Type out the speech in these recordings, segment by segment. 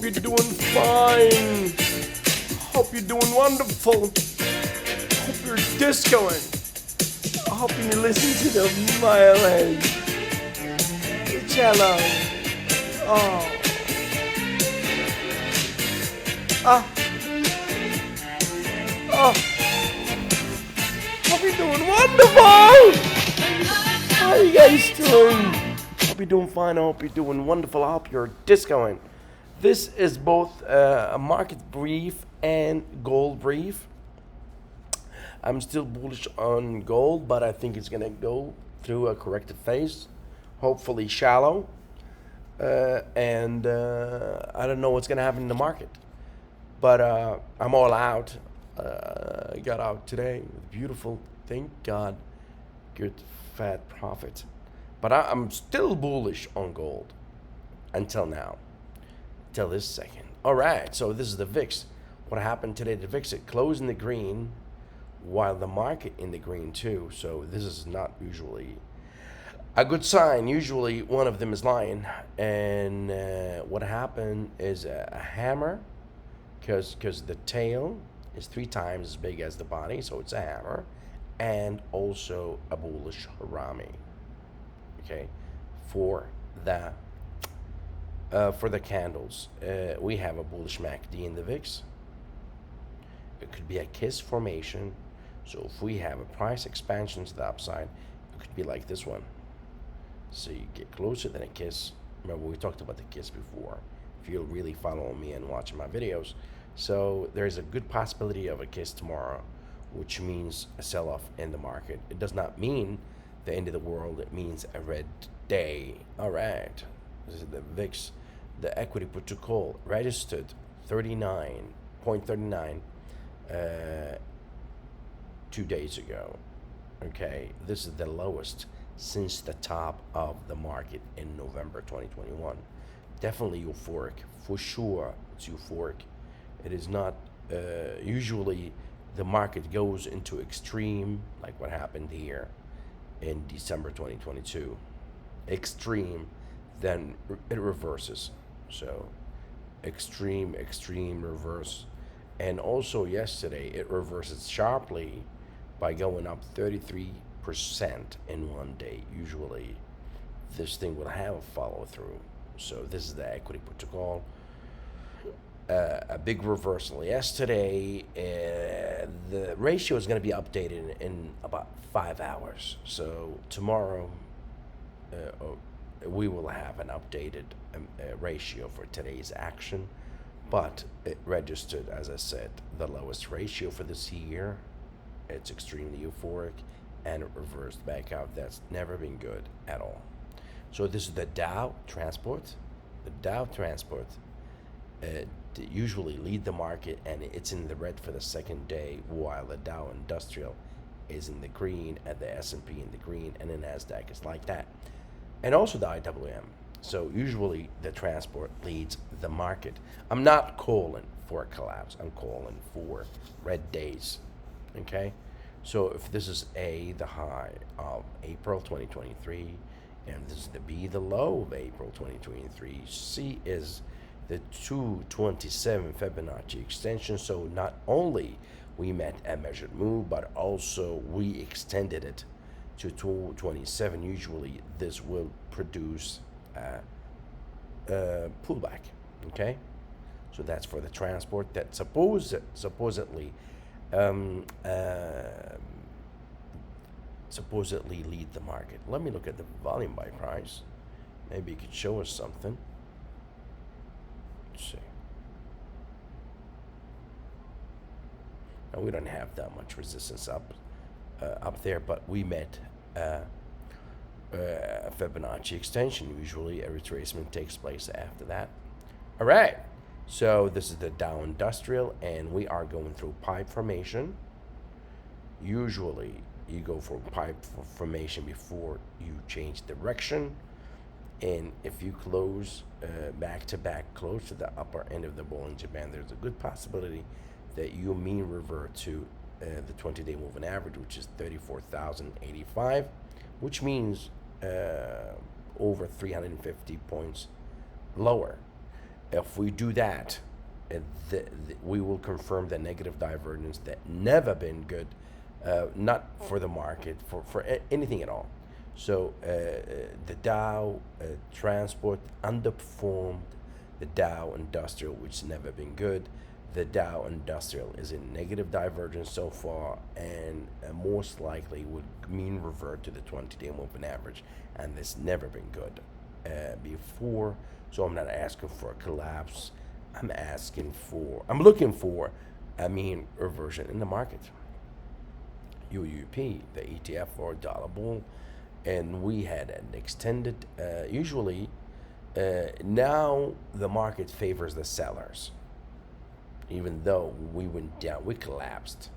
Hope you're doing fine. Hope you're doing wonderful. Hope you're discoing. I hope you listen to the violin. The cello. Oh. Ah. Oh. Hope you're doing wonderful. How are you guys doing? Hope you're doing fine. I hope you're doing wonderful. I hope you're discoing. This is both a market brief and gold brief. I'm still bullish on gold, but I think it's going to go through a corrective phase, hopefully shallow. And I don't know what's going to happen in the market. But I'm all out. I got out today with beautiful, thank God, good fat profit. But I'm still bullish on gold until now, till this second. All right, so this is the VIX. What happened today? The VIX, it closed in the green while the market in the green too. So this is not usually a good sign. Usually one of them is lying. And what happened is a hammer, because the tail is 3 times as big as the body, so it's a hammer, and also a bullish harami. Okay, for the candles, we have a bullish MACD in the VIX. It could be a kiss formation. So if we have a price expansion to the upside, it could be like this one. So you get closer than a kiss. Remember, we talked about the kiss before, if you'll really follow me and watching my videos. So there's a good possibility of a kiss tomorrow, which means a sell-off in the market. It does not mean the end of the world. It means a red day. All right. This is the VIX. The equity put to call registered 39.39 2 days ago. Okay, this is the lowest since the top of the market in November 2021. Definitely euphoric, for sure. It's euphoric. It is not usually the market goes into extreme, like what happened here in December 2022. Extreme, then it reverses. So extreme reverse. And also yesterday it reverses sharply by going up 33% in one day. Usually this thing will have a follow through. So this is the equity put to call. A big reversal yesterday. The ratio is going to be updated in about 5 hours. So tomorrow we will have an updated ratio for today's action. But it registered, as I said, the lowest ratio for this year. It's extremely euphoric, and it reversed back out. That's never been good at all. So this is the Dow Transport. The Dow Transport usually lead the market, and it's in the red for the second day, while the Dow Industrial is in the green, and the S&P in the green, and the Nasdaq is like that. And also the IWM. So usually the transport leads the market. I'm not calling for a collapse. I'm calling for red days. Okay? So if this is A, the high of April 2023, and this is the B, the low of April 2023, C is the 227 Fibonacci extension. So not only we met a measured move, but also we extended it to 227. Usually this will produce pullback. Okay, so that's for the transport that supposedly lead the market. Let me look at the volume by price. Maybe it could show us something. Let's see. Now we don't have that much resistance up there, but we met a Fibonacci extension. Usually a retracement takes place after that. All right, so this is the Dow Industrial, and we are going through pipe formation. Usually you go for pipe formation before you change direction, and if you close back to back close to the upper end of the Bollinger Band, there's a good possibility that you mean revert to the 20-day moving average, which is 34,085, which means over 350 points lower. If we do that, we will confirm the negative divergence that never been good, not for the market, for anything at all. So the Dow transport underperformed the Dow Industrial, which never been good. The Dow Industrial is in negative divergence so far, and most likely would mean revert to the 20-day moving average, and this never been good before. So I'm not asking for a collapse. I'm looking for, reversion in the market. UUP, the ETF for dollar bull, and we had an extended. Usually, now the market favors the sellers. Even though we went down, we collapsed.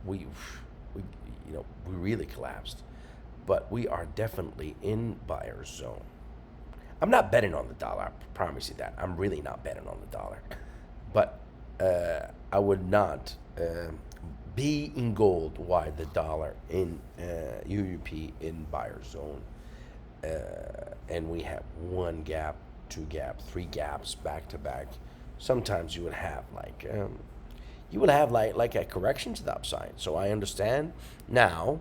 We really collapsed, but we are definitely in buyer's zone. I'm not betting on the dollar. I promise you that. I'm really not betting on the dollar, but I would not be in gold while the dollar in UUP in buyer zone, and we have one gap, two gap, three gaps back to back. Sometimes you would have like a correction to the upside. So I understand now.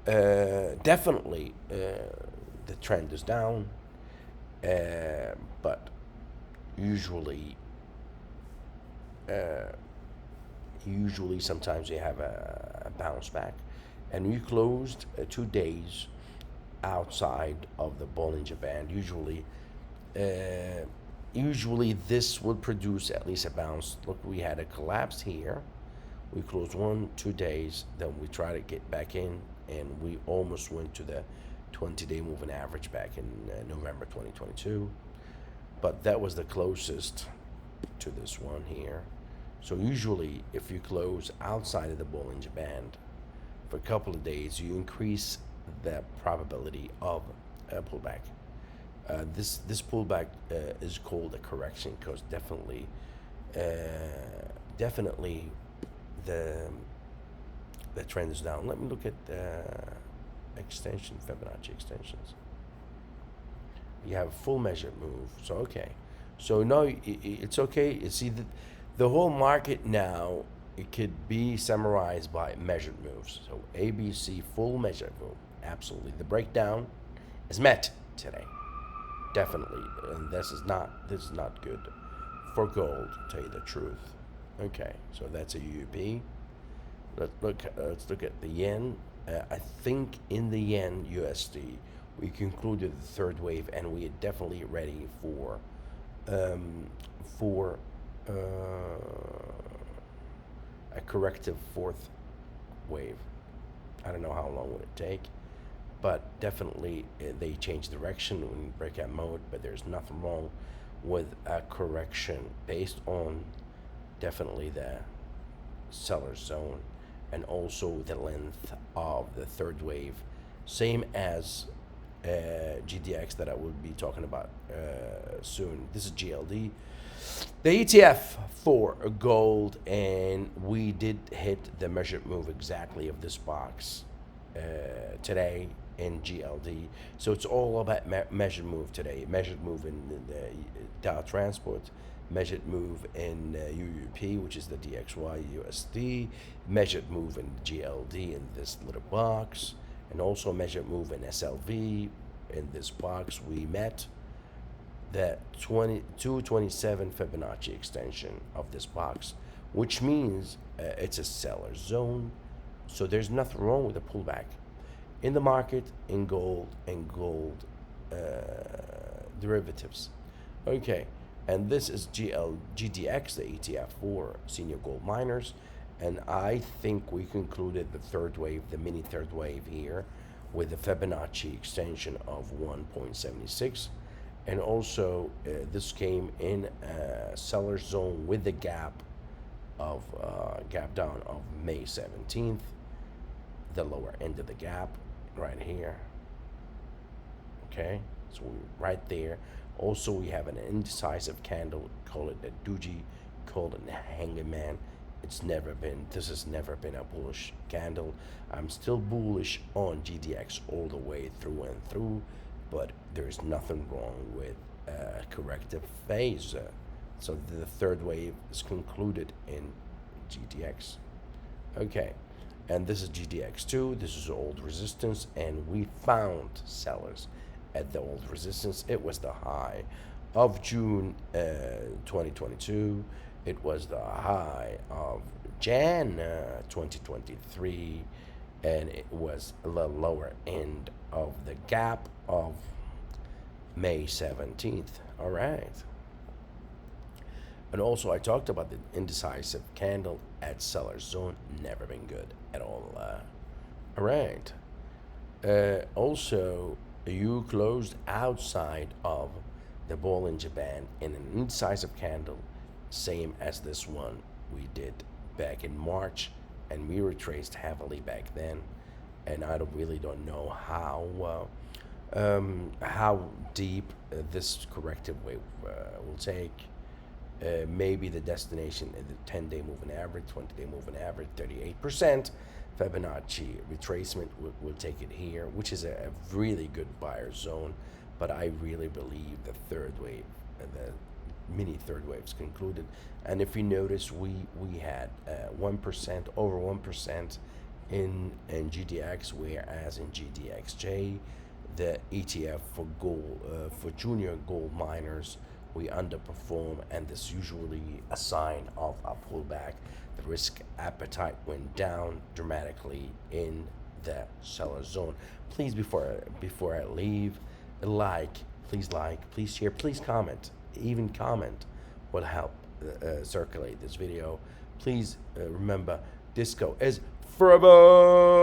Definitely, the trend is down, but usually. Usually sometimes you have a bounce back, and you closed 2 days outside of the Bollinger Band. Usually this would produce at least a bounce. Look, we had a collapse here. We closed 1-2 days, then we try to get back in, and we almost went to the 20-day moving average back in November 2022, but that was the closest to this one here. So usually if you close outside of the Bollinger Band for a couple of days, you increase the probability of a pullback. This pullback is called a correction, because definitely the trend is down. Let me look at extension, Fibonacci extensions. You have a full measured move. So okay, so now it's okay. You see the whole market now, it could be summarized by measured moves. So ABC full measured move, absolutely. The breakdown is met today, definitely, and this is not good for gold, to tell you the truth. Okay, so that's a UUP. Let's look at the yen. I think in the yen USD, we concluded the third wave, and we are definitely ready for a corrective fourth wave. I don't know how long would it take, but definitely they change direction in breakout mode. But there's nothing wrong with a correction based on definitely the seller zone, and also the length of the third wave, same as GDX that I will be talking about soon. This is GLD, the ETF for gold, and we did hit the measured move exactly of this box today in GLD. So it's all about measured move today. Measured move in the Dow Transport, measured move in UUP, which is the DXY USD, measured move in GLD in this little box, and also measured move in SLV in this box. We met the 227 Fibonacci extension of this box, which means it's a seller zone. So there's nothing wrong with a pullback in the market in gold and gold derivatives. Okay, and this is GDX, the ETF for senior gold miners, and I think we concluded the third wave, the mini third wave here, with the Fibonacci extension of 1.76, and also this came in a seller zone with the gap down of May 17th, the lower end of the gap right here. Okay, so we're right there. Also, we have an indecisive candle, call it a doji, call it a hangman. This has never been a bullish candle. I'm still bullish on GDX all the way through and through, but there's nothing wrong with a corrective phase. So the third wave is concluded in GTX. Okay, and this is GTX2. This is old resistance, and we found sellers at the old resistance. It was the high of June 2022. It was the high of Jan 2023, and it was the lower end of the gap of May 17th. All right. And also, I talked about the indecisive candle at seller zone. Never been good at all. All right. Also, you closed outside of the Bollinger Band in an indecisive candle, same as this one we did back in March, and we retraced heavily back then. And I really don't know how deep this corrective wave will take. Maybe the destination in the 10-day moving average, 20-day moving average, 38%. Fibonacci retracement will take it here, which is a really good buyer zone. But I really believe the third wave, the mini third wave is concluded. And if you notice, we had 1%, over 1% in GDX, whereas in GDXJ, the ETF for gold, for junior gold miners, we underperform, and this is usually a sign of a pullback. The risk appetite went down dramatically in the seller zone. Please, before I leave, please share, please comment. Even comment will help circulate this video. Please remember, disco is forever.